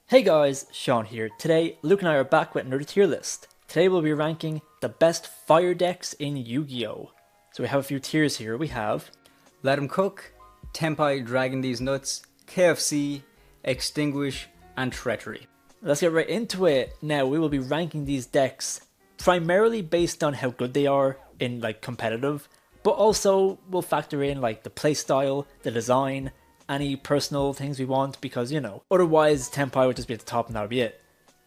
Hey guys, Sean here. Today, Luke and I are back with another tier list. Today we'll be ranking the best fire decks in Yu-Gi-Oh! So we have a few tiers here. We have Let 'em Cook, Tenpai Dragon These Nuts, KFC, Extinguish, and Treachery. Let's get right into it. Now we will be ranking these decks primarily based on how good they are in competitive, but also we'll factor in the playstyle, the design, any personal things we want, because otherwise Tenpai would just be at the top and that would be it.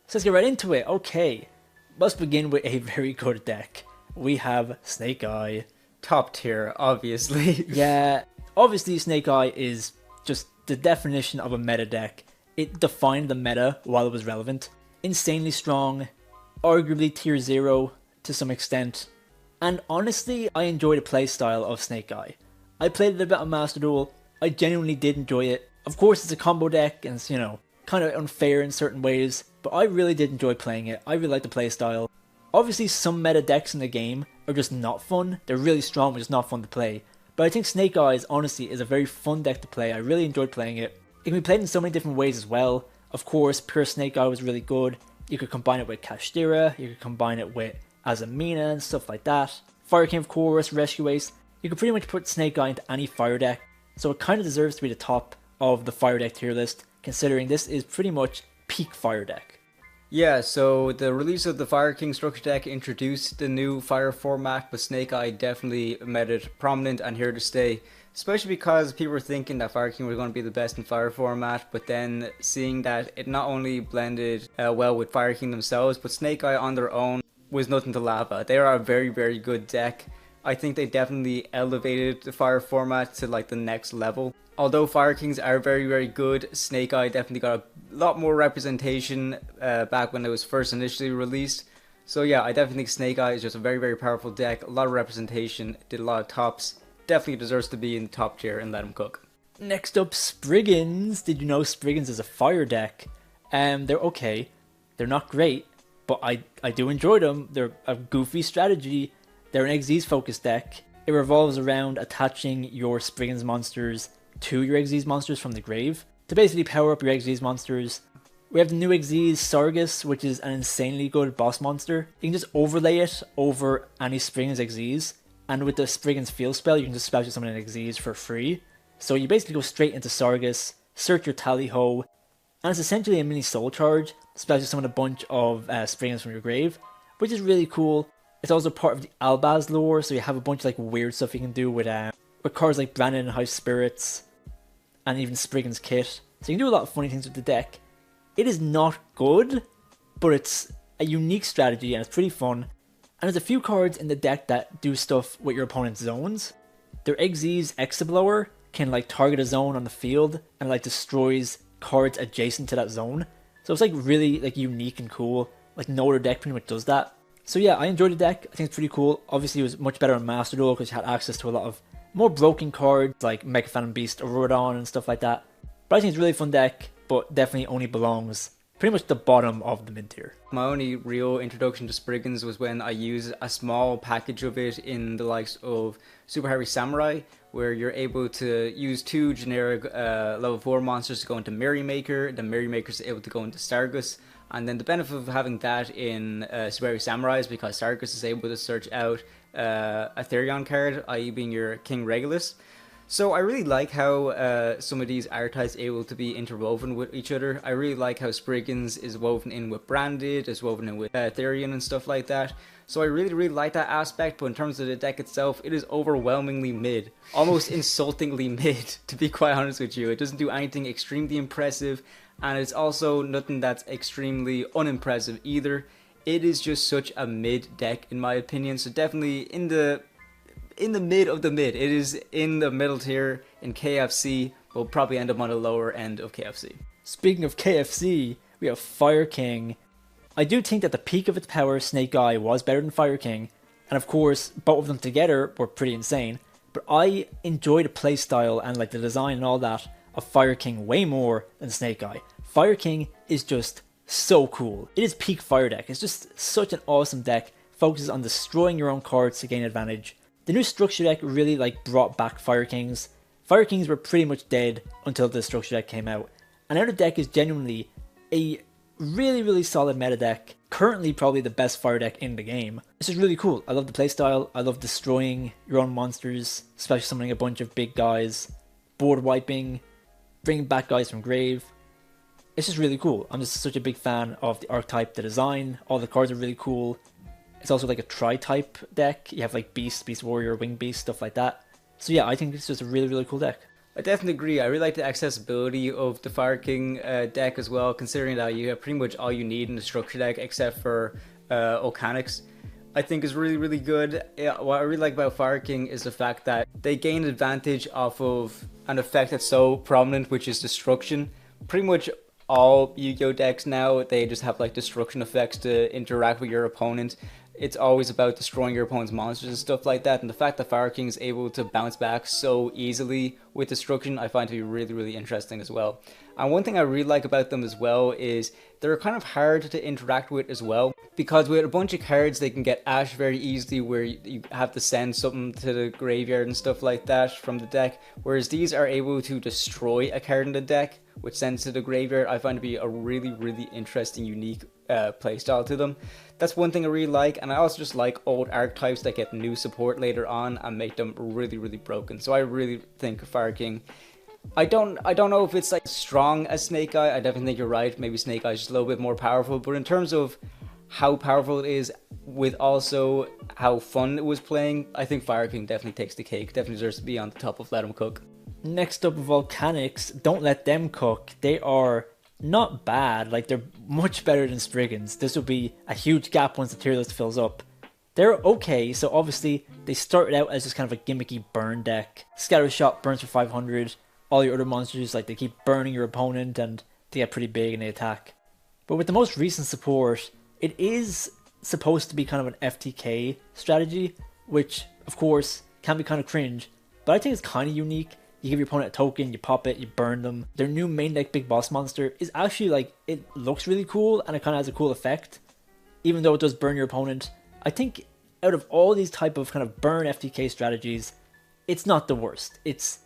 So let's get right into it. Okay, let's begin with a very good deck. We have Snake Eye. Top tier, obviously. Yeah, obviously Snake Eye is just the definition of a meta deck. It defined the meta while it was relevant. Insanely strong, arguably tier 0 to some extent. And honestly, I enjoy the playstyle of Snake Eye. I played it a bit on Master Duel. I genuinely did enjoy it. Of course, it's a combo deck and it's, kind of unfair in certain ways, but I really did enjoy playing it. I really like the playstyle. Obviously, some meta decks in the game are just not fun. They're really strong, but just not fun to play. But I think Snake Eyes, honestly, is a very fun deck to play. I really enjoyed playing it. It can be played in so many different ways as well. Of course, pure Snake Eye was really good. You could combine it with Kashtira, you could combine it with Azamina and stuff like that. Fire King, of course, Rescue Ace. You could pretty much put Snake Eye into any fire deck. So it kind of deserves to be the top of the fire deck tier list, considering this is pretty much peak fire deck. Yeah, so the release of the Fire King structure deck introduced the new fire format, but Snake Eye definitely made it prominent and here to stay. Especially because people were thinking that Fire King was going to be the best in fire format, but then seeing that it not only blended well with Fire King themselves, but Snake Eye on their own was nothing to laugh at. They are a very, very good deck. I think they definitely elevated the fire format to the next level. Although Fire Kings are very, very good, Snake Eye definitely got a lot more representation back when it was first initially released. So yeah, I definitely think Snake Eye is just a very, very powerful deck. A lot of representation, did a lot of tops. Definitely deserves to be in the top tier and Let 'em Cook. Next up, Springans. Did you know Springans is a fire deck? They're okay. They're not great, but I do enjoy them. They're a goofy strategy. They're an Xyz focused deck. It revolves around attaching your Springans monsters to your Xyz monsters from the grave to basically power up your Xyz monsters. We have the new Xyz Sargus, which is an insanely good boss monster. You can just overlay it over any Springans Xyz, and with the Springans field spell, you can just special summon an Xyz for free. So you basically go straight into Sargus, search your Tally-Ho, and it's essentially a mini soul charge, special summon a bunch of Springans from your grave, which is really cool. It's also part of the Albaz lore, so you have a bunch of weird stuff you can do with cards like Brandon and High Spirits, and even Spriggan's Kit. So you can do a lot of funny things with the deck. It is not good, but it's a unique strategy and it's pretty fun. And there's a few cards in the deck that do stuff with your opponent's zones. Their Xyz Exablower can target a zone on the field and destroys cards adjacent to that zone. So it's really unique and cool. No other deck pretty much does that. So yeah, I enjoyed the deck. I think it's pretty cool. Obviously, it was much better on Master Duel because you had access to a lot of more broken cards like Mega Phantom Beast, Aurodon, and stuff like that. But I think it's a really fun deck, but definitely only belongs pretty much the bottom of the mid tier. My only real introduction to Spriggans was when I used a small package of it in the likes of Super Heavy Samurai, where you're able to use two generic level 4 monsters to go into Merrymaker, the Merrymaker's able to go into Sargus, and then the benefit of having that in Super Heavy Samurai is because Sargus is able to search out a Therion card, i.e. being your King Regulus. So I really like how some of these archetypes are able to be interwoven with each other. I really like how Spriggans is woven in with Branded, is woven in with Therion and stuff like that. So I really, really like that aspect, but in terms of the deck itself, it is overwhelmingly mid. Almost insultingly mid, to be quite honest with you. It doesn't do anything extremely impressive, and it's also nothing that's extremely unimpressive either. It is just such a mid deck in my opinion, so definitely in the mid of the mid. It is in the middle tier in KFC, will probably end up on the lower end of KFC. Speaking of KFC, we have Fire King. I do think that the peak of its power, Snake Eye, was better than Fire King, and of course, both of them together were pretty insane, but I enjoy the playstyle and the design and all that of Fire King way more than Snake Eye. Fire King is just so cool. It is peak fire deck. It's just such an awesome deck. Focuses on destroying your own cards to gain advantage. The new structure deck really brought back Fire Kings. Fire Kings were pretty much dead until the structure deck came out. And now the deck is genuinely a really solid meta deck. Currently probably the best fire deck in the game. This is really cool. I love the playstyle. I love destroying your own monsters, especially summoning a bunch of big guys, board wiping, bringing back guys from grave. It's just really cool. I'm just such a big fan of the archetype, the design. All the cards are really cool. It's also like a tri-type deck. You have like Beast, Beast Warrior, Wing Beast, stuff like that. So yeah, I think it's just a really cool deck. I definitely agree. I really like the accessibility of the Fire King deck as well, considering that you have pretty much all you need in the structure deck except for Volcanics. I think is really good. Yeah, what I really like about Fire King is the fact that they gain advantage off of an effect that's so prominent, which is destruction. Pretty much all Yu-Gi-Oh decks now, they just have like destruction effects to interact with your opponent. It's always about destroying your opponent's monsters and stuff like that, and the fact that Fire King is able to bounce back so easily with destruction, I find to be really interesting as well. And one thing I really like about them as well is they're kind of hard to interact with as well, because with a bunch of cards they can get Ash very easily, where you have to send something to the graveyard and stuff like that from the deck, whereas these are able to destroy a card in the deck which sends to the graveyard. I find to be a really interesting, unique playstyle to them. That's one thing I really like, and I also just like old archetypes that get new support later on and make them really broken. So I really think Fire King, I don't know if it's like strong as Snake Eye. I definitely think you're right, maybe Snake Eye is just a little bit more powerful, but in terms of how powerful it is with also how fun it was playing, I think Fire King definitely takes the cake, definitely deserves to be on the top of Let 'Em Cook. Next up, Volcanics. Don't let them cook. They are not bad, like they're much better than Spriggans. This will be a huge gap once the tier list fills up. They're okay, so obviously they started out as just kind of a gimmicky burn deck. Scatter Shot burns for 500, all your other monsters, like they keep burning your opponent and they get pretty big and they attack. But with the most recent support, it is supposed to be kind of an FTK strategy, which of course can be kind of cringe, but I think it's kind of unique. You give your opponent a token, you pop it, you burn them. Their new main deck Big Boss Monster is actually like, it looks really cool and it kind of has a cool effect, even though it does burn your opponent. I think out of all these type of kind of burn FTK strategies, it's not the worst. It's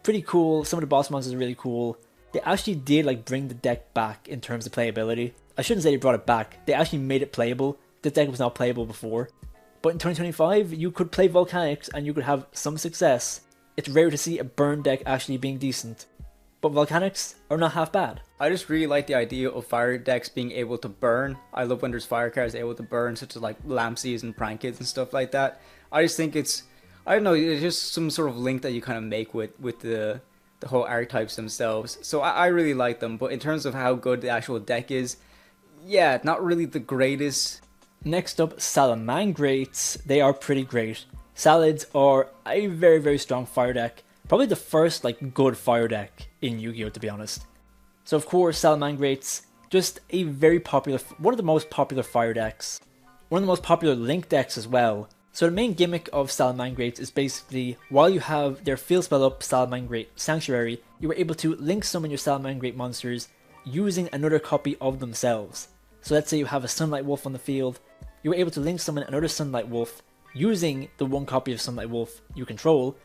pretty cool. Some of the boss monsters are really cool. They actually did like bring the deck back in terms of playability. I shouldn't say they brought it back. They actually made it playable. The deck was not playable before. But in 2025, you could play Volcanics and you could have some success. It's rare to see a burn deck actually being decent, but Volcanics are not half bad. I just really like the idea of fire decks being able to burn. I love when there's fire cards able to burn, such as like Lampsies and Prank Kids and stuff like that. I just think it's, I don't know, it's just some sort of link that you kind of make with the whole archetypes themselves. So I really like them, but in terms of how good the actual deck is, yeah, not really the greatest. Next up, Salamangreats. They are pretty great. Salads are a very strong fire deck. Probably the first like good fire deck in Yu-Gi-Oh, to be honest. So of course, Salamangreats, just a very popular, one of the most popular fire decks. One of the most popular link decks as well. So the main gimmick of Salamangreats is basically, while you have their field spell up Salamangreat Sanctuary, you are able to link summon your Salamangreat monsters using another copy of themselves. So let's say you have a Sunlight Wolf on the field, you are able to link summon another Sunlight Wolf using the one copy of Sunlight Wolf you control,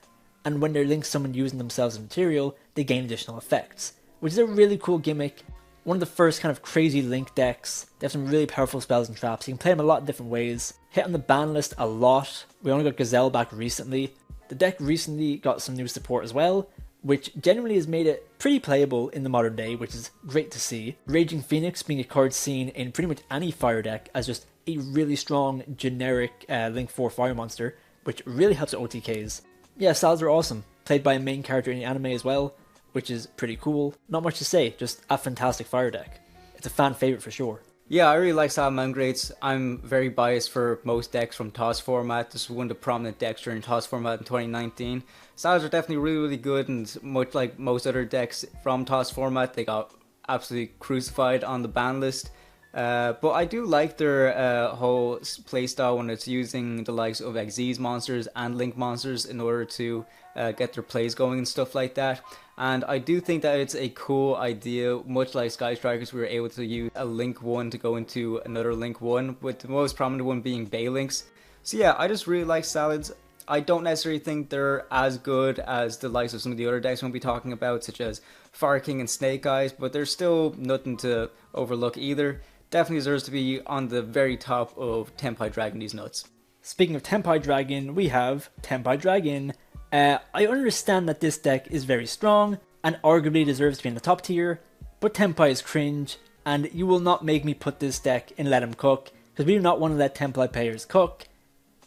and when they're link summoned using themselves as material, they gain additional effects, which is a really cool gimmick. One of the first kind of crazy link decks. They have some really powerful spells and traps. You can play them a lot of different ways. Hit on the ban list a lot. We only got Gazelle back recently. The deck recently got some new support as well, which generally has made it pretty playable in the modern day, which is great to see. Raging Phoenix being a card seen in pretty much any fire deck as just a really strong generic Link 4 fire monster, which really helps with OTKs. Yeah, Salads are awesome. Played by a main character in the anime as well, which is pretty cool. Not much to say, just a fantastic fire deck. It's a fan favorite for sure. Yeah, I really like Salamangreats. I'm very biased for most decks from TOS format. This was one of the prominent decks during TOS format in 2019. Salads are definitely really good, and much like most other decks from TOS format, they got absolutely crucified on the ban list. But I do like their whole playstyle when it's using the likes of Xyz monsters and Link monsters in order to get their plays going and stuff like that. And I do think that it's a cool idea, much like Sky Strikers, we were able to use a Link 1 to go into another Link 1, with the most prominent one being Baylinks. So yeah, I just really like Salads. I don't necessarily think they're as good as the likes of some of the other decks we'll be talking about, such as Fire King and Snake Eyes, but they're still nothing to overlook either. Definitely deserves to be on the very top of Tenpai Dragon these nuts. Speaking of Tenpai Dragon, we have Tenpai Dragon. I understand that this deck is very strong and arguably deserves to be in the top tier, but Tenpai is cringe, and you will not make me put this deck in Let Him Cook, because we do not want to let Tenpai players cook.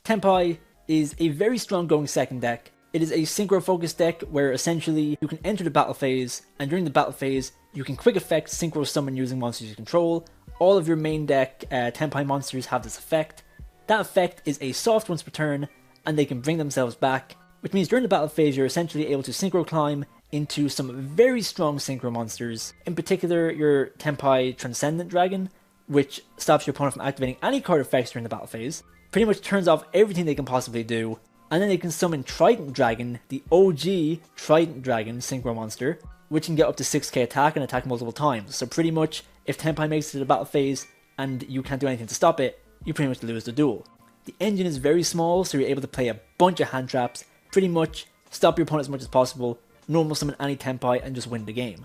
Tenpai is a very strong going second deck. It is a synchro focused deck where essentially you can enter the battle phase, and during the battle phase you can quick effect synchro summon using monsters you control. All of your main deck Tenpai monsters have this effect. That effect is a soft once per turn, and they can bring themselves back, which means during the battle phase you're essentially able to synchro climb into some very strong synchro monsters. In particular, your Tenpai Transcendent Dragon, which stops your opponent from activating any card effects during the battle phase. Pretty much turns off everything they can possibly do, and then they can summon Trident Dragon, the OG Trident Dragon synchro monster, which can get up to 6k attack and attack multiple times. So pretty much, if Tenpai makes it to the battle phase and you can't do anything to stop it, you pretty much lose the duel. The engine is very small, so you're able to play a bunch of hand traps, pretty much stop your opponent as much as possible, normal summon any Tenpai and just win the game.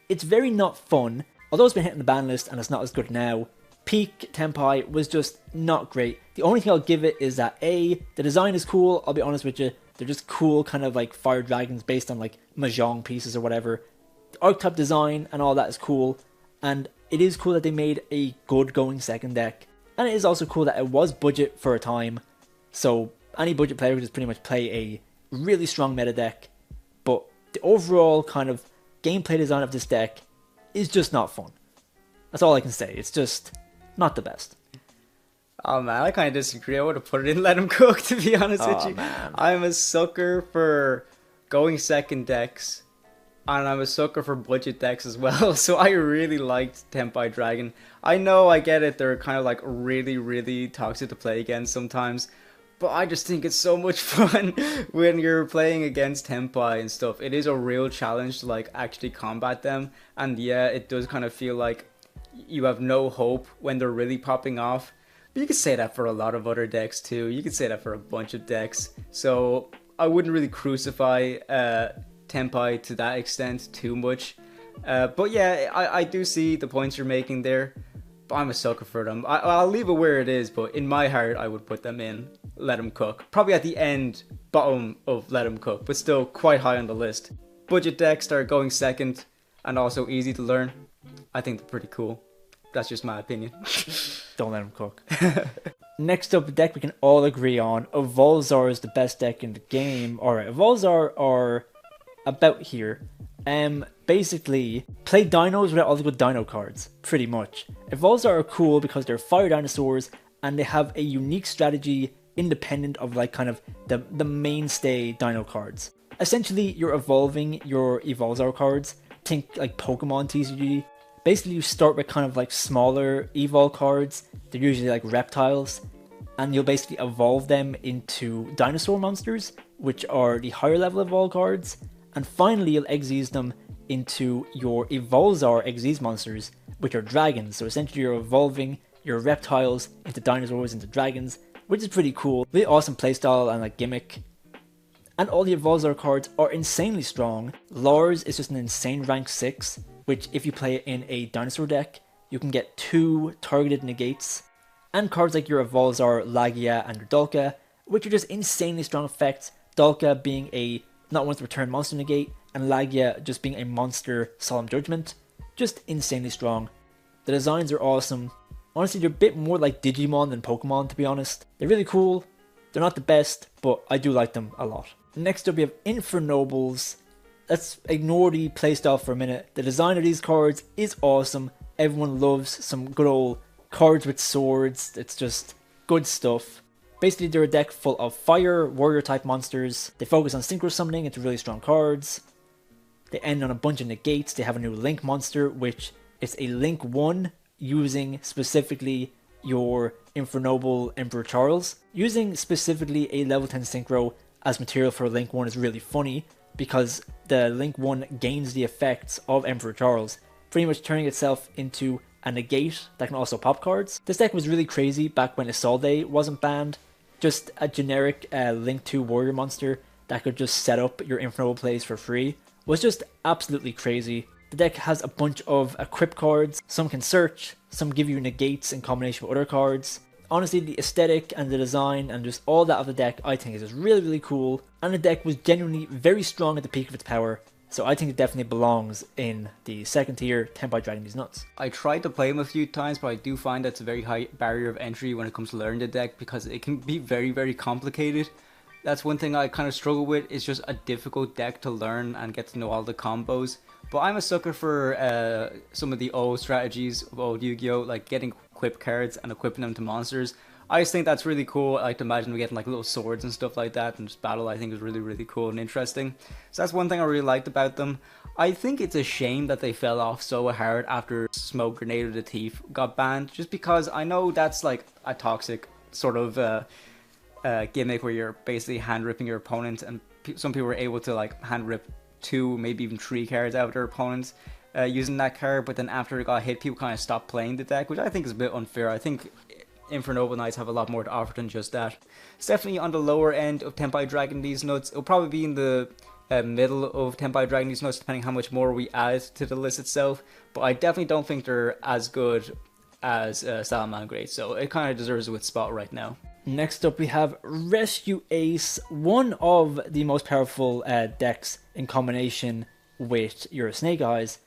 It's very not fun, although it's been hitting the ban list and it's not as good now. Peak Tenpai was just not great. The only thing I'll give it is that A, the design is cool, I'll be honest with you, they're just cool kind of like fire dragons based on like Mahjong pieces or whatever. The archetype design and all that is cool, and it is cool that they made a good going second deck. And it is also cool that it was budget for a time, so any budget player could just pretty much play a really strong meta deck, but the overall kind of gameplay design of this deck is just not fun. That's all I can say, it's just not the best. Oh man, I kind of disagree. I would have put it in Let Him Cook, to be honest with you. Man. I'm a sucker for going second decks, and I'm a sucker for budget decks as well, so I really liked Tenpai Dragon. I know, I get it, they're kind of like really toxic to play against sometimes, but I just think it's so much fun when you're playing against Tenpai and stuff. It is a real challenge to like actually combat them, and yeah, it does kind of feel like you have no hope when they're really popping off. But you could say that for a lot of other decks too. You could say that for a bunch of decks. So I wouldn't really crucify Tenpai to that extent too much. But yeah, I do see the points you're making there. But I'm a sucker for them. I'll leave it where it is, but in my heart I would put them in Let Him Cook. Probably at the end, bottom of Let Him Cook, but still quite high on the list. Budget decks that are going second and also easy to learn. I think they're pretty cool. That's just my opinion. Don't let him cook. Next up, a deck we can all agree on. Evolzar is the best deck in the game. Alright, Evolzar are about here. Basically, play dinos without all the good dino cards, pretty much. Evolzar are cool because they're fire dinosaurs, and they have a unique strategy independent of like kind of the mainstay dino cards. Essentially, you're evolving your Evolzar cards. Think like Pokemon TCG. Basically, you start with kind of like smaller Evol cards. They're usually like reptiles, and you'll basically evolve them into dinosaur monsters, which are the higher level Evol cards. And finally, you'll Xyz them into your Evolzar Xyz monsters, which are dragons. So essentially, you're evolving your reptiles into dinosaurs, into dragons, which is pretty cool. Really awesome playstyle and like gimmick. And all the Evolzar cards are insanely strong. Lars is just an insane rank 6, which if you play it in a dinosaur deck, you can get 2 targeted negates. And cards like your Evolzar, Lagia, and your Dulka, which are just insanely strong effects. Dulka being a not once return monster negate, and Lagia just being a monster solemn judgment. Just insanely strong. The designs are awesome. Honestly, they're a bit more like Digimon than Pokemon, to be honest. They're really cool. They're not the best, but I do like them a lot. Next up, we have Infernobles. Let's ignore the playstyle for a minute. The design of these cards is awesome. Everyone loves some good old cards with swords. It's just good stuff. Basically, they're a deck full of fire, warrior type monsters. They focus on synchro summoning into really strong cards. They end on a bunch of negates. They have a new Link monster, which is a Link 1 using specifically your Infernoble Emperor Charles. Using specifically a level 10 synchro as material for Link 1 is really funny, because the Link 1 gains the effects of Emperor Charles, pretty much turning itself into a negate that can also pop cards. This deck was really crazy back when Isolde wasn't banned. Just a generic Link 2 warrior monster that could just set up your Infernoble plays for free was just absolutely crazy. The deck has a bunch of equip cards, some can search, some give you negates in combination with other cards. Honestly, the aesthetic and the design and just all that of the deck I think is just really, really cool, and the deck was genuinely very strong at the peak of its power, so I think it definitely belongs in the second tier Tenpai Dragging These Nuts. I tried to play him a few times, but I do find that's a very high barrier of entry when it comes to learning the deck because it can be very, very complicated. That's one thing I kind of struggle with, it's just a difficult deck to learn and get to know all the combos. But I'm a sucker for some of the old strategies of old Yu-Gi-Oh! Like getting equip cards and equipping them to monsters. I just think that's really cool. I like to imagine we getting like little swords and stuff like that, and just battle I think is really, really cool and interesting. So that's one thing I really liked about them. I think it's a shame that they fell off so hard after Smoke Grenade of the Thief got banned, just because I know that's like a toxic sort of gimmick where you're basically hand ripping your opponent, and some people were able to like hand rip 2, maybe even 3 cards out of their opponents using that card, but then after it got hit, people kind of stopped playing the deck, which I think is a bit unfair. I think Infernoble Knights have a lot more to offer than just that. It's definitely on the lower end of Tenpai Dragging These Nuts. It'll probably be in the middle of Tenpai Dragging These Nuts, depending how much more we add to the list itself, but I definitely don't think they're as good as Salamangreat, so it kind of deserves its spot right now. Next up we have Rescue Ace, one of the most powerful decks in combination with your Snake Eyes,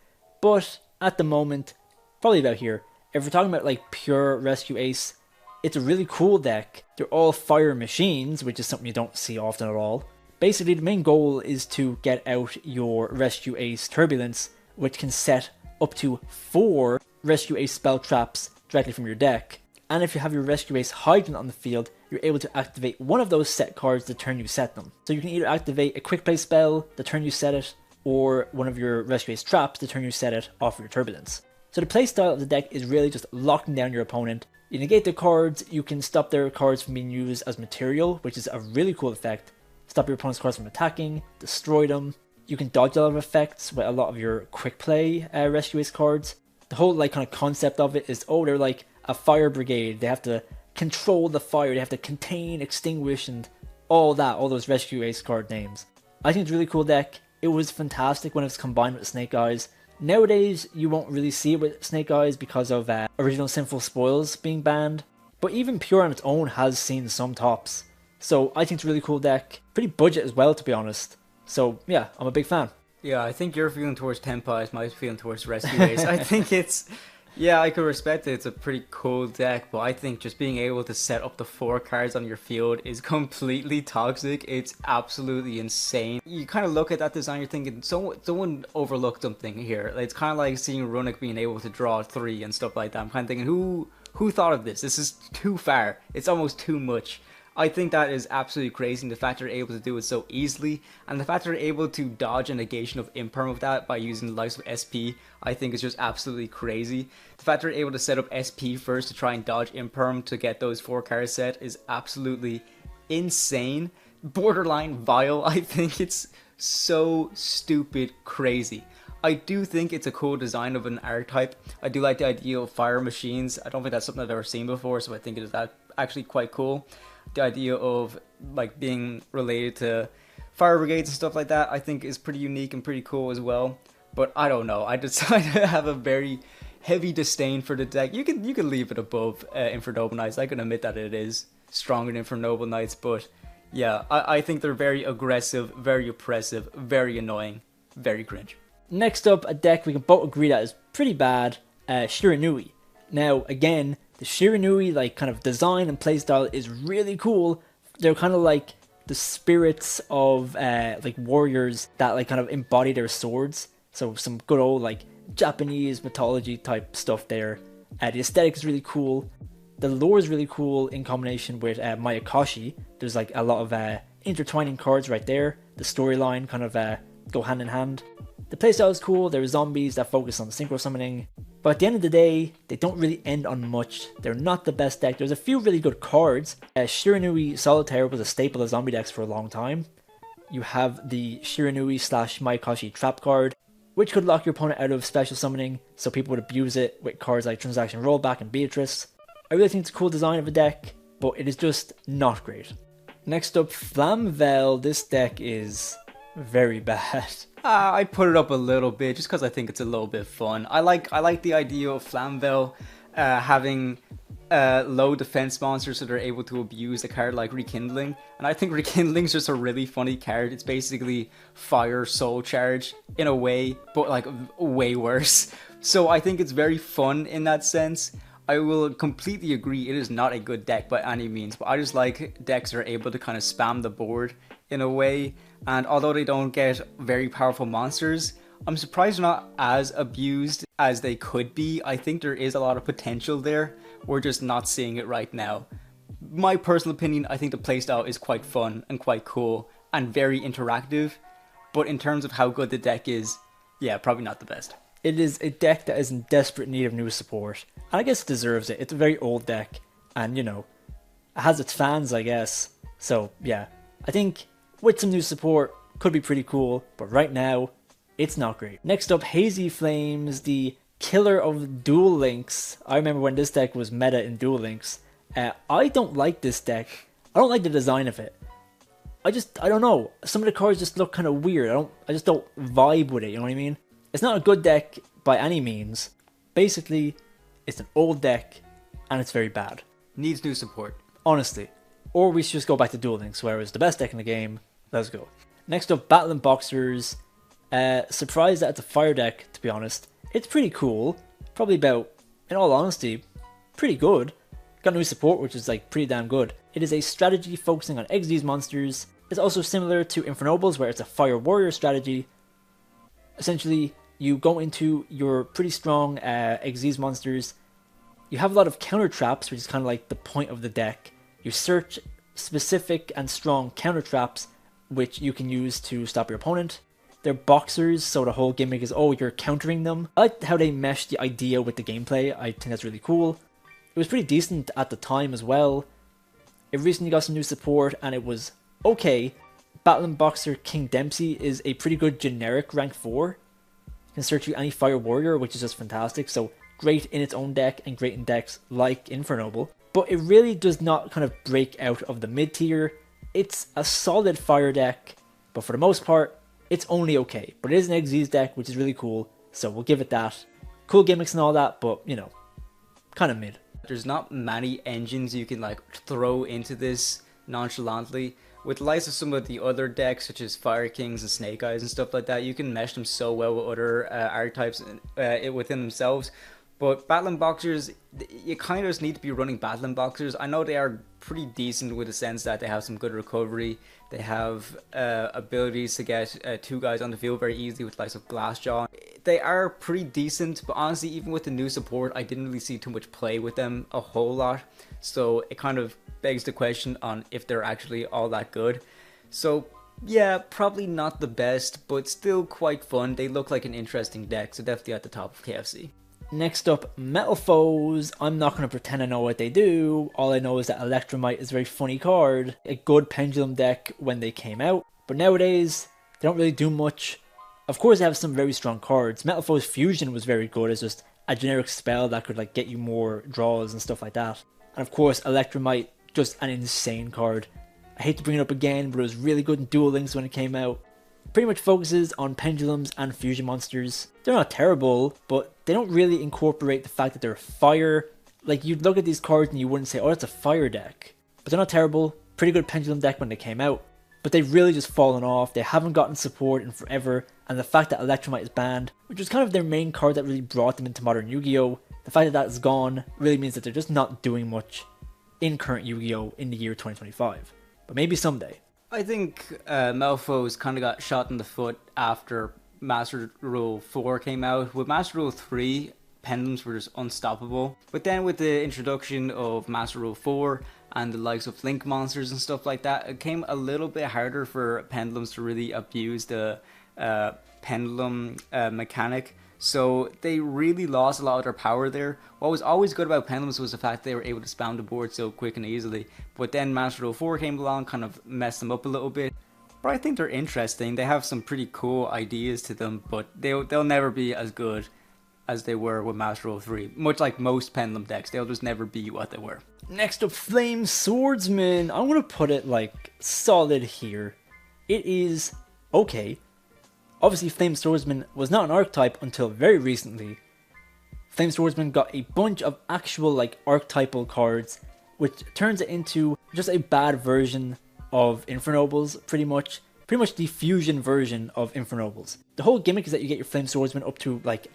but at the moment, probably about here, if we're talking about like pure Rescue Ace, it's a really cool deck. They're all fire machines, which is something you don't see often at all. Basically, the main goal is to get out your Rescue Ace Turbulence, which can set up to 4 Rescue Ace spell traps directly from your deck. And if you have your Rescue Ace Hydrant on the field, you're able to activate one of those set cards the turn you set them. So you can either activate a Quick Play spell the turn you set it, or one of your Rescue Ace traps the turn you set it off your Turbulence. So the playstyle of the deck is really just locking down your opponent. You negate their cards, you can stop their cards from being used as material, which is a really cool effect. Stop your opponent's cards from attacking, destroy them. You can dodge a lot of effects with a lot of your Quick Play Rescue Ace cards. The whole like kind of concept of it is, oh, they're like a fire brigade, they have to control the fire, they have to contain, extinguish, and all that, all those Rescue Ace card names. I think it's a really cool deck. It was fantastic when it was combined with Snake Eyes. Nowadays, you won't really see it with Snake Eyes because of Original Sinful Spoils being banned, but even Pure on its own has seen some tops. So I think it's a really cool deck. Pretty budget as well, to be honest. So yeah, I'm a big fan. Yeah, I think you're feeling towards Tenpai, my feeling towards Rescue Ace. I think it's... Yeah, I could respect it. It's a pretty cool deck, but I think just being able to set up the 4 cards on your field is completely toxic. It's absolutely insane. You kind of look at that design, you're thinking, someone overlooked something here. It's kind of like seeing Runic being able to draw 3 and stuff like that. I'm kind of thinking, who thought of this? This is too far. It's almost too much. I think that is absolutely crazy, and the fact they're able to do it so easily, and the fact they're able to dodge a negation of Imperm with that by using the likes of SP, I think is just absolutely crazy. The fact they're able to set up SP first to try and dodge Imperm to get those 4 cards set is absolutely insane. Borderline vile. I think it's so stupid crazy. I do think it's a cool design of an archetype. I do like the idea of fire machines. I don't think that's something I've ever seen before, so I think it is actually quite cool. The idea of like being related to fire brigades and stuff like that, I think is pretty unique and pretty cool as well. But I don't know. I decided to have a very heavy disdain for the deck. You can leave it above Infernoble Knights. I can admit that it is stronger than Infernoble Knights, but yeah, I think they're very aggressive, very oppressive, very annoying, very cringe. Next up, a deck we can both agree that is pretty bad, Shiranui. Now, again, the Shiranui like kind of design and playstyle is really cool. They're kind of like the spirits of like warriors that like kind of embody their swords. So some good old like Japanese mythology type stuff there. The aesthetic is really cool. The lore is really cool in combination with Mayakashi. There's like a lot of intertwining cards right there. The storyline kind of go hand in hand. The playstyle is cool. There are zombies that focus on synchro summoning. But at the end of the day, they don't really end on much. They're not the best deck. There's a few really good cards. Shiranui Solitaire was a staple of zombie decks for a long time. You have the Shiranui / Mayakashi trap card, which could lock your opponent out of special summoning, so people would abuse it with cards like Transaction Rollback and Beatrice. I really think it's a cool design of a deck. but it is just not great. Next up, Flamvell. This deck is very bad. I put it up a little bit just because I think it's a little bit fun. I like the idea of Flamvell having low defense monsters so they're able to abuse a card like Rekindling. And I think Rekindling is just a really funny card. It's basically Fire Soul Charge in a way, but like way worse. So I think it's very fun in that sense. I will completely agree it is not a good deck by any means, but I just like decks that are able to kind of spam the board in a way. And although they don't get very powerful monsters, I'm surprised they're not as abused as they could be. I think there is a lot of potential there. We're just not seeing it right now. My personal opinion, I think the playstyle is quite fun and quite cool and very interactive. But in terms of how good the deck is, yeah, probably not the best. It is a deck that is in desperate need of new support. And I guess it deserves it. It's a very old deck. And, you know, it has its fans, I guess. So, yeah. I think with some new support, could be pretty cool. But right now, it's not great. Next up, Hazy Flames, the killer of Duel Links. I remember when this deck was meta in Duel Links. I don't like this deck. I don't like the design of it. I don't know. Some of the cards just look kind of weird. I just don't vibe with it, you know what I mean? It's not a good deck by any means. Basically, it's an old deck, and it's very bad. Needs new support. Honestly. Or we should just go back to Duel Links, where it was the best deck in the game. Let's go. Next up, Battlin Boxers. Surprised that it's a fire deck, to be honest. It's pretty cool. Probably about, in all honesty, pretty good. Got new support, which is like pretty damn good. It is a strategy focusing on XD's monsters. It's also similar to Infernobles, where it's a fire warrior strategy. Essentially, you go into your pretty strong Xyz monsters. You have a lot of counter traps, which is kind of like the point of the deck. You search specific and strong counter traps, which you can use to stop your opponent. They're boxers, so the whole gimmick is, oh, you're countering them. I like how they mesh the idea with the gameplay. I think that's really cool. It was pretty decent at the time as well. It recently got some new support, and it was okay. Battlin Boxer King Dempsey is a pretty good generic rank 4. You can search you any fire warrior, which is just fantastic. So great in its own deck and great in decks like Infernoble. But it really does not kind of break out of the mid tier. It's a solid fire deck, but for the most part, it's only okay. But it is an Xyz deck, which is really cool. So we'll give it that. Cool gimmicks and all that, but you know, kind of mid. There's not many engines you can like throw into this nonchalantly. With the likes of some of the other decks, such as Fire Kings and Snake Eyes and stuff like that, you can mesh them so well with other archetypes within themselves. But Battlin Boxers, you kind of just need to be running Battlin Boxers. I know they are pretty decent with the sense that they have some good recovery. They have abilities to get 2 guys on the field very easily with the likes of Glassjaw. They are pretty decent, but honestly, even with the new support, I didn't really see too much play with them a whole lot. So it kind of begs the question on if they're actually all that good. So yeah, probably not the best, but still quite fun. They look like an interesting deck, so definitely at the top of KFC. Next up, Metalfoes. I'm not going to pretend I know what they do. All I know is that Electromite is a very funny card. A good pendulum deck when they came out. But nowadays, they don't really do much. Of course, they have some very strong cards. Metalfoes Fusion was very good as just a generic spell that could like get you more draws and stuff like that. And of course, Electromite, just an insane card. I hate to bring it up again, but it was really good in Duel Links when it came out. Pretty much focuses on pendulums and fusion monsters. They're not terrible, but they don't really incorporate the fact that they're fire. Like, you'd look at these cards and you wouldn't say, oh, that's a fire deck. But they're not terrible. Pretty good pendulum deck when they came out. But they've really just fallen off. They haven't gotten support in forever. And the fact that Electromite is banned, which was kind of their main card that really brought them into modern Yu-Gi-Oh! The fact that that is gone really means that they're just not doing much in current Yu-Gi-Oh! In the year 2025. But maybe someday. I think Metalfoes kind of got shot in the foot after Master Rule 4 came out. With Master Rule 3, pendulums were just unstoppable. But then with the introduction of Master Rule 4 and the likes of Link monsters and stuff like that, it came a little bit harder for pendulums to really abuse the pendulum mechanic. So they really lost a lot of their power there. What was always good about pendulums was the fact they were able to spam the board so quick and easily. But then Master Rule 4 came along, kind of messed them up a little bit. But I think they're interesting. They have some pretty cool ideas to them, but they'll never be as good as they were with Master Rule 3. Much like most pendulum decks, they'll just never be what they were. Next up, Flame Swordsman. I'm gonna put it like solid here. It is okay. Obviously, Flame Swordsman was not an archetype until very recently. Flame Swordsman got a bunch of actual like archetypal cards, which turns it into just a bad version of Infernobles, pretty much the fusion version of Infernobles. The whole gimmick is that you get your Flame Swordsman up to like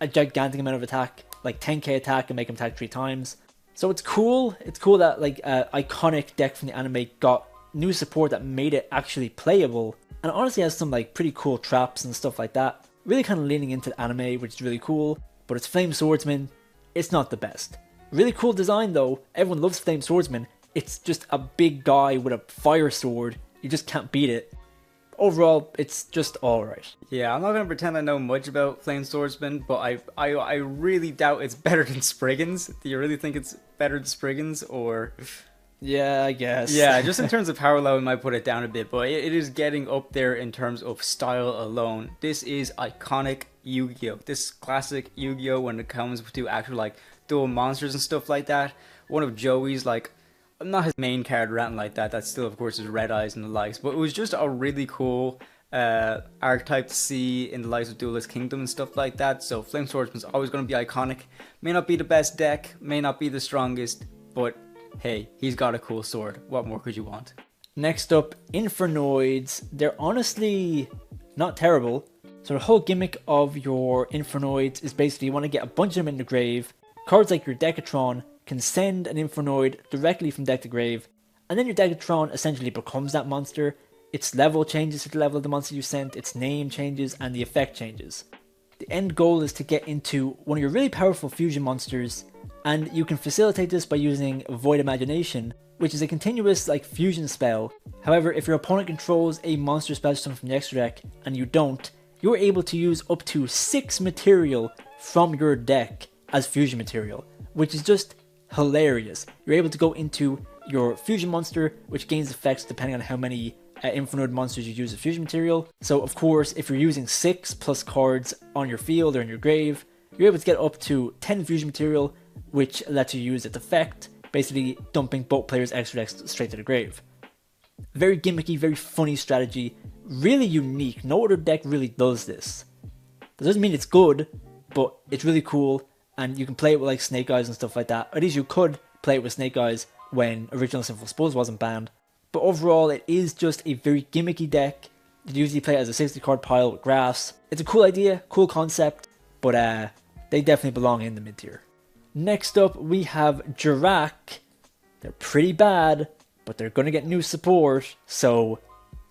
a gigantic amount of attack, like 10k attack, and make him attack 3 times. So it's cool. It's cool that like iconic deck from the anime got new support that made it actually playable, and it honestly has some like pretty cool traps and stuff like that. Really kind of leaning into the anime, which is really cool. But it's Flame Swordsman. It's not the best. Really cool design though. Everyone loves Flame Swordsman. It's just a big guy with a fire sword. You just can't beat it. Overall, it's just alright. Yeah, I'm not gonna pretend I know much about Flame Swordsman, but I really doubt it's better than Springans. Do you really think it's better than Springans, or? Yeah, I guess. Yeah, just in terms of power level, we might put it down a bit, but it is getting up there in terms of style alone. This is iconic Yu-Gi-Oh! This is classic Yu-Gi-Oh! When it comes to actual like dual monsters and stuff like that. One of Joey's like, not his main card or anything like that. That still, of course, is Red Eyes and the likes. But it was just a really cool archetype to see in the likes of Duelist Kingdom and stuff like that. So Flame Swordsman's always going to be iconic. May not be the best deck, may not be the strongest, but hey, he's got a cool sword. What more could you want? Next up, Infernoids. They're honestly not terrible. So the whole gimmick of your Infernoids is basically you want to get a bunch of them in the grave. Cards like your Decatron can send an Infernoid directly from deck to grave, and then your Decatron essentially becomes that monster. Its level changes to the level of the monster you sent, its name changes, and the effect changes. The end goal is to get into one of your really powerful fusion monsters, and you can facilitate this by using Void Imagination, which is a continuous like fusion spell. However, if your opponent controls a monster spell system from the extra deck, and you don't, you're able to use up to 6 material from your deck as fusion material, which is just hilarious. You're able to go into your fusion monster, which gains effects depending on how many Infernoid monsters you use as fusion material. So of course, if you're using 6 plus cards on your field or in your grave, you're able to get up to 10 fusion material, which lets you use its effect, basically dumping both players' extra decks straight to the grave. Very gimmicky, very funny strategy, really unique. No other deck really does this. That doesn't mean it's good, but it's really cool, and you can play it with like Snake Eyes and stuff like that. At least you could play it with Snake Eyes when Original Sinful Spells wasn't banned. But overall, it is just a very gimmicky deck. You usually play it as a 60 card pile with grass. It's a cool idea, cool concept, but they definitely belong in the mid tier. Next up, we have Jurrac. They're pretty bad, but they're going to get new support, so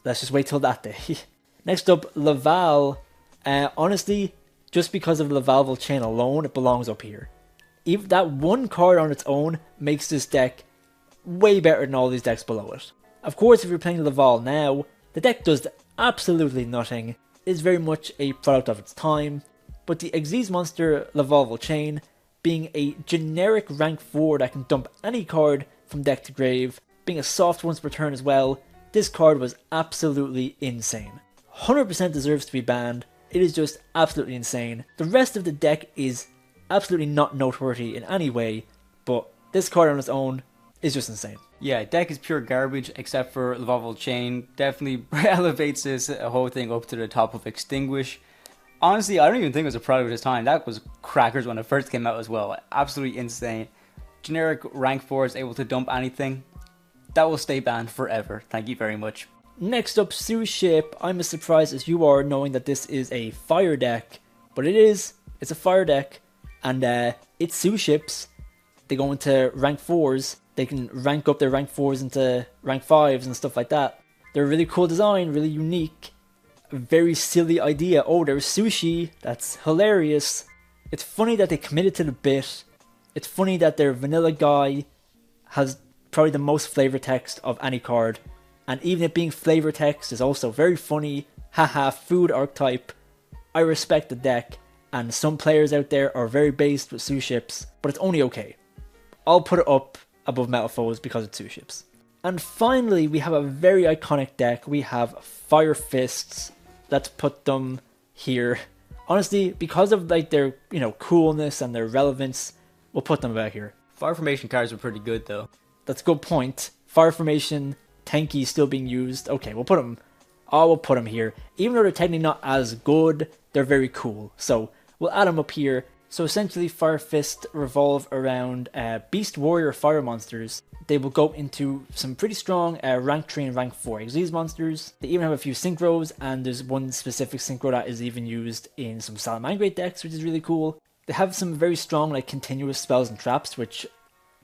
let's just wait till that day. Next up, Laval. Honestly, just because of Laval chain alone, it belongs up here. Even that one card on its own makes this deck way better than all these decks below it. Of course, if you're playing Laval now, the deck does absolutely nothing. It is very much a product of its time, but the Xyz monster Laval chain, being a generic rank 4 that can dump any card from deck to grave, being a soft once per turn as well, this card was absolutely insane. 100% deserves to be banned. It is just absolutely insane. The rest of the deck is absolutely not noteworthy in any way, but this card on its own is just insane. Yeah, deck is pure garbage except for Laval Chain. Definitely elevates this whole thing up to the top of Extinguish. Honestly, I don't even think it was a product of its time. That was crackers when it first came out as well. Absolutely insane. Generic rank 4 is able to dump anything. That will stay banned forever. Thank you very much. Next up, Suship. I'm as surprised as you are knowing that this is a fire deck, but it is. It's a fire deck, and it's Suships. They go into rank 4s. They can rank up their rank 4s into rank 5s and stuff like that. They're a really cool design, really unique. A very silly idea. Oh, there's sushi. That's hilarious. It's funny that they committed to the bit. It's funny that their vanilla guy has probably the most flavor text of any card. And even it being flavor text is also very funny. Haha, food archetype. I respect the deck. And some players out there are very based with Suships, but it's only okay. I'll put it up above Metalfoes because it's Suships. And finally, we have a very iconic deck. We have Fire Fists. Let's put them here. Honestly, because of like their, coolness and their relevance, we'll put them back here. Fire formation cards were pretty good though. That's a good point. Fire formation, Tenki still being used. Okay, we'll put them. Oh, we'll put them here. Even though they're technically not as good, they're very cool. So we'll add them up here. So essentially, Fire Fist revolve around Beast Warrior Fire monsters. They will go into some pretty strong rank 3 and rank 4 Xyz monsters. They even have a few synchros, and there's one specific synchro that is even used in some Salamangreat decks, which is really cool. They have some very strong like continuous spells and traps, which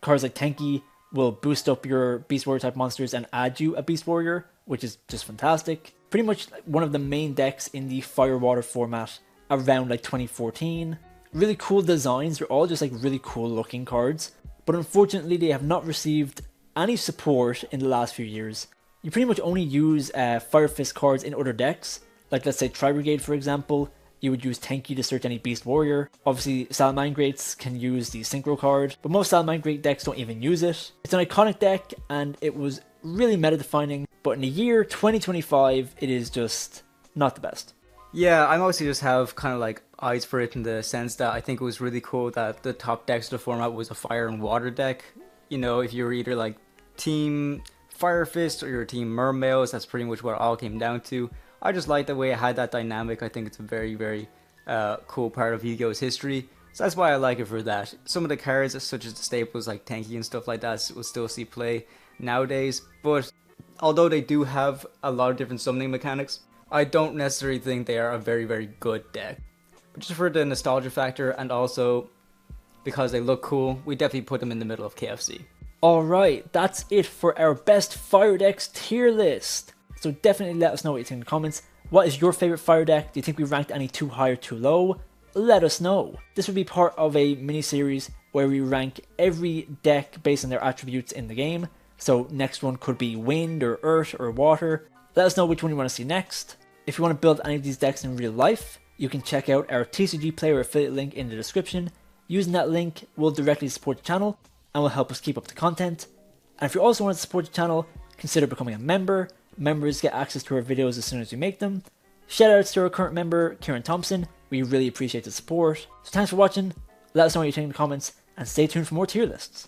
cards like Tenki will boost up your Beast Warrior type monsters and add you a Beast Warrior, which is just fantastic. Pretty much one of the main decks in the Fire Water format around like 2014. Really cool designs, they're all just like really cool looking cards, but unfortunately they have not received any support in the last few years. You pretty much only use Fire Fist cards in other decks, like let's say Tri-Brigade for example. You would use Tenki to search any Beast Warrior. Obviously Salamangreats can use the Synchro card, but most Salamangreat decks don't even use it. It's an iconic deck and it was really meta defining, but in the year 2025 it is just not the best. Yeah, I mostly just have kind of like eyes for it in the sense that I think it was really cool that the top decks of the format was a fire and water deck. You know, if you're either like team Fire Fist or you're team Mermails, that's pretty much what it all came down to. I just like the way it had that dynamic. I think it's a very, very cool part of Yu-Gi-Oh's history. So that's why I like it for that. Some of the cards, such as the staples like Tenki and stuff like that, will still see play nowadays. But although they do have a lot of different summoning mechanics, I don't necessarily think they are a very, very good deck. But just for the nostalgia factor and also because they look cool, we definitely put them in the middle of KFC. Alright, that's it for our best fire decks tier list. So definitely let us know what you think in the comments. What is your favorite fire deck? Do you think we ranked any too high or too low? Let us know. This would be part of a mini-series where we rank every deck based on their attributes in the game. So next one could be wind or earth or water. Let us know which one you want to see next. If you want to build any of these decks in real life, you can check out our TCG Player affiliate link in the description. Using that link will directly support the channel and will help us keep up the content. And if you also want to support the channel, consider becoming a member. Members get access to our videos as soon as we make them. Shout outs to our current member, Kieran Thompson. We really appreciate the support. So thanks for watching. Let us know what you think in the comments and stay tuned for more tier lists.